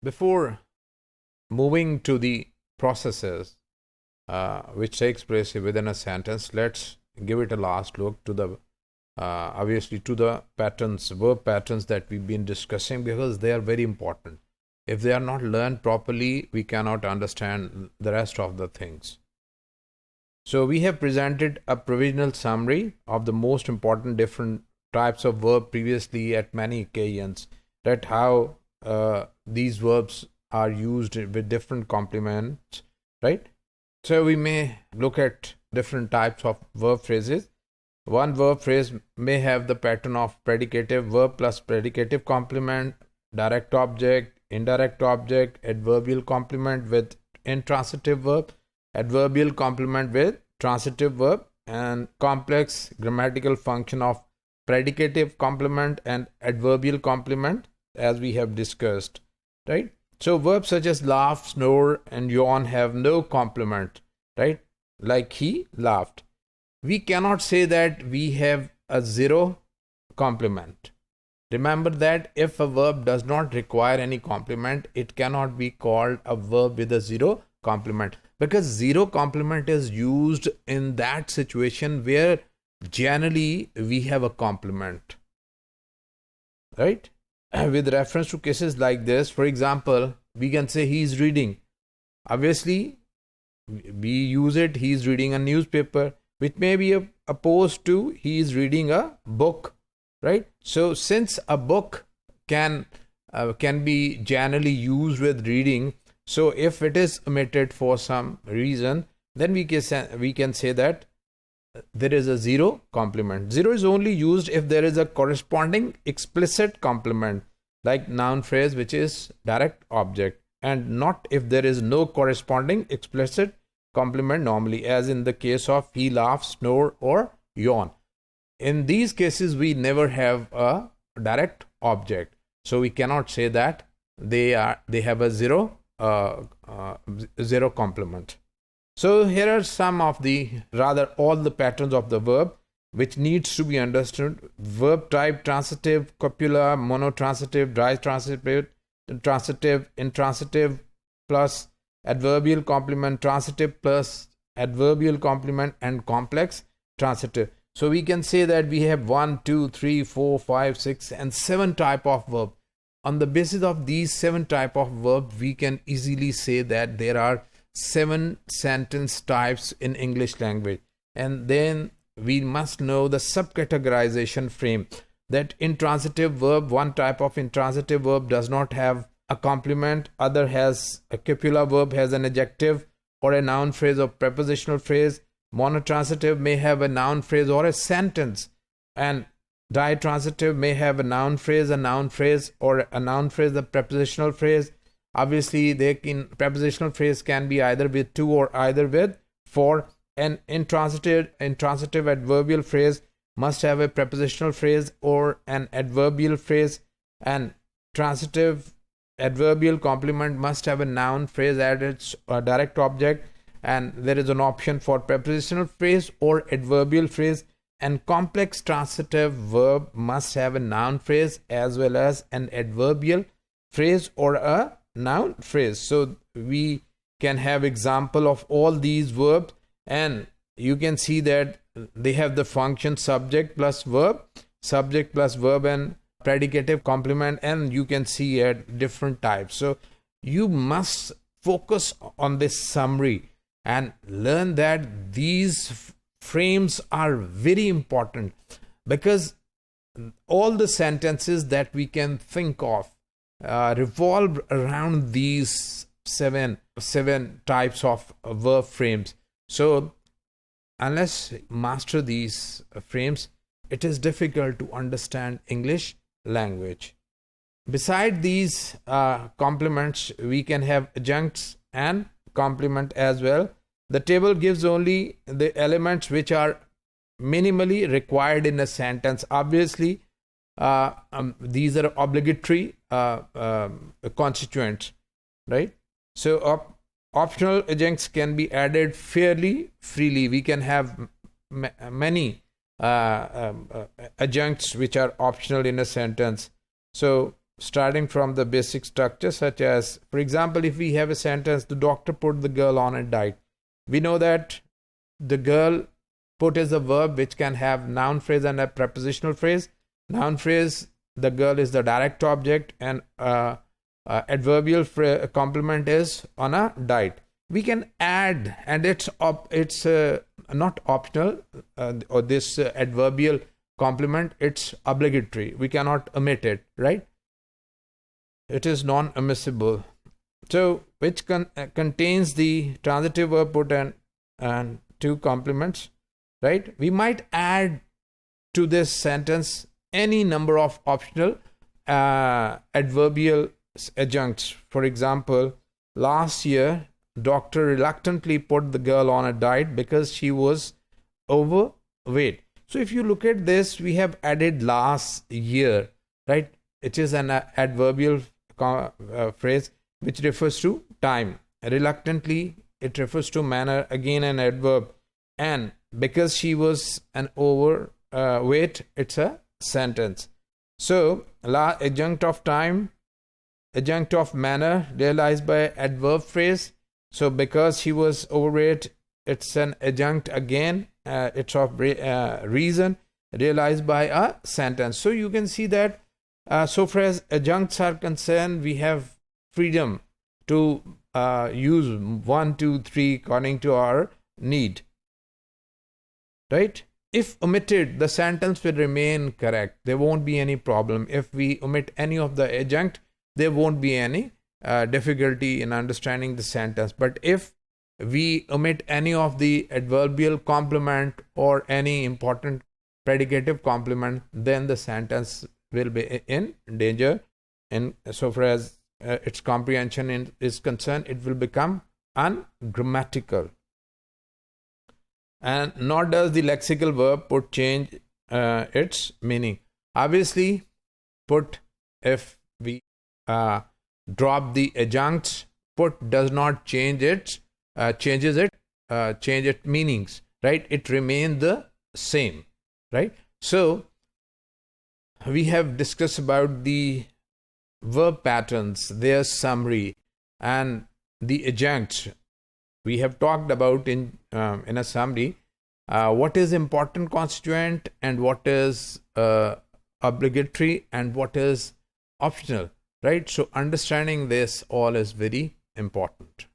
Before moving to the processes which takes place within a sentence, let's give it a last look to the obviously to the patterns, verb patterns that we've been discussing, because they are very important. If they are not learned properly, we cannot understand the rest of the things. So we have presented a provisional summary of the most important different types of verb previously at many occasions, that how these verbs are used with different complements, right? So we may look at different types of verb phrases. One verb phrase may have the pattern of predicative verb plus predicative complement, direct object, indirect object, adverbial complement with intransitive verb, adverbial complement with transitive verb, and complex grammatical function of predicative complement and adverbial complement, as we have discussed, right? So verbs such as laugh, snore, and yawn have no complement, right? Like he laughed. We cannot say that we have a zero complement. Remember that if a verb does not require any complement, it cannot be called a verb with a zero complement, because zero complement is used in that situation where generally we have a complement, right? With reference to cases like this, for example, we can say he is reading. Obviously, we use it, he is reading a newspaper, which may be opposed to he is reading a book, right? So since a book can be generally used with reading, so if it is omitted for some reason, then we can say that there is a zero complement. Zero is only used if there is a corresponding explicit complement, like noun phrase which is direct object, and not if there is no corresponding explicit complement normally, as in the case of he laughs, snore, or yawn. In these cases, we never have a direct object, so we cannot say that they have a zero complement. So here are some of all the patterns of the verb which needs to be understood. Verb type: transitive, copula, monotransitive, transitive, intransitive plus adverbial complement, transitive plus adverbial complement, and complex transitive. So we can say that we have 1, 2, 3, 4, 5, 6, and 7 type of verb. On the basis of these 7 type of verb, we can easily say that there are 7 sentence types in English language. And then we must know the subcategorization frame, that intransitive verb, one type of intransitive verb does not have a complement, other has a copula verb, has an adjective or a noun phrase or prepositional phrase. Monotransitive may have a noun phrase or a sentence, and ditransitive may have a noun phrase, or a noun phrase, a prepositional phrase. Obviously, prepositional phrase can be either with 2 or either with 4. An intransitive adverbial phrase must have a prepositional phrase or an adverbial phrase, and transitive adverbial complement must have a noun phrase as its direct object, and there is an option for prepositional phrase or adverbial phrase. And complex transitive verb must have a noun phrase as well as an adverbial phrase or a noun phrase. So we can have example of all these verbs, and you can see that they have the function subject plus verb, and predicative complement, and you can see at different types. So you must focus on this summary and learn that these frames are very important, because all the sentences that we can think of revolve around these seven types of verb frames. So unless you master these frames, it is difficult to understand English language. Beside these complements, we can have adjuncts and complement as well. The table gives only the elements which are minimally required in a sentence. Obviously, these are obligatory constituents, right? So optional adjuncts can be added fairly freely. We can have many adjuncts which are optional in a sentence. So starting from the basic structure, such as, for example, if we have a sentence, the doctor put the girl on a diet. We know that the girl put is a verb which can have noun phrase and a prepositional phrase. Noun phrase, the girl is the direct object, and adverbial complement is on a diet. We can add, and it's not optional, or this adverbial complement, it's obligatory. We cannot omit it, right? It is non-omissible. So, which contains the transitive verb put and two complements, right? We might add to this sentence any number of optional adverbial adjuncts. For example, last year, doctor reluctantly put the girl on a diet because she was overweight. So if you look at this, we have added last year, right? It is an adverbial phrase which refers to time. Reluctantly, it refers to manner, again an adverb. And because she was an overweight, it's a sentence. So, adjunct of time, adjunct of manner, realized by adverb phrase. So, because she was overweight, it's an adjunct again. It's of reason, realized by a sentence. So, you can see that so far as adjuncts are concerned, we have freedom to use 1, 2, 3 according to our need. Right? If omitted, the sentence will remain correct. There won't be any problem. If we omit any of the adjunct, there won't be any difficulty in understanding the sentence. But if we omit any of the adverbial complement or any important predicative complement, then the sentence will be in danger. And so far as its comprehension is concerned, it will become ungrammatical. And nor does the lexical verb put change its meaning. Obviously, put, if we drop the adjuncts, put does not change its meanings, right? It remains the same, right? So we have discussed about the verb patterns, their summary, and the adjuncts. We have talked about in a summary what is important constituent and what is obligatory and what is optional, right? So understanding this all is very important.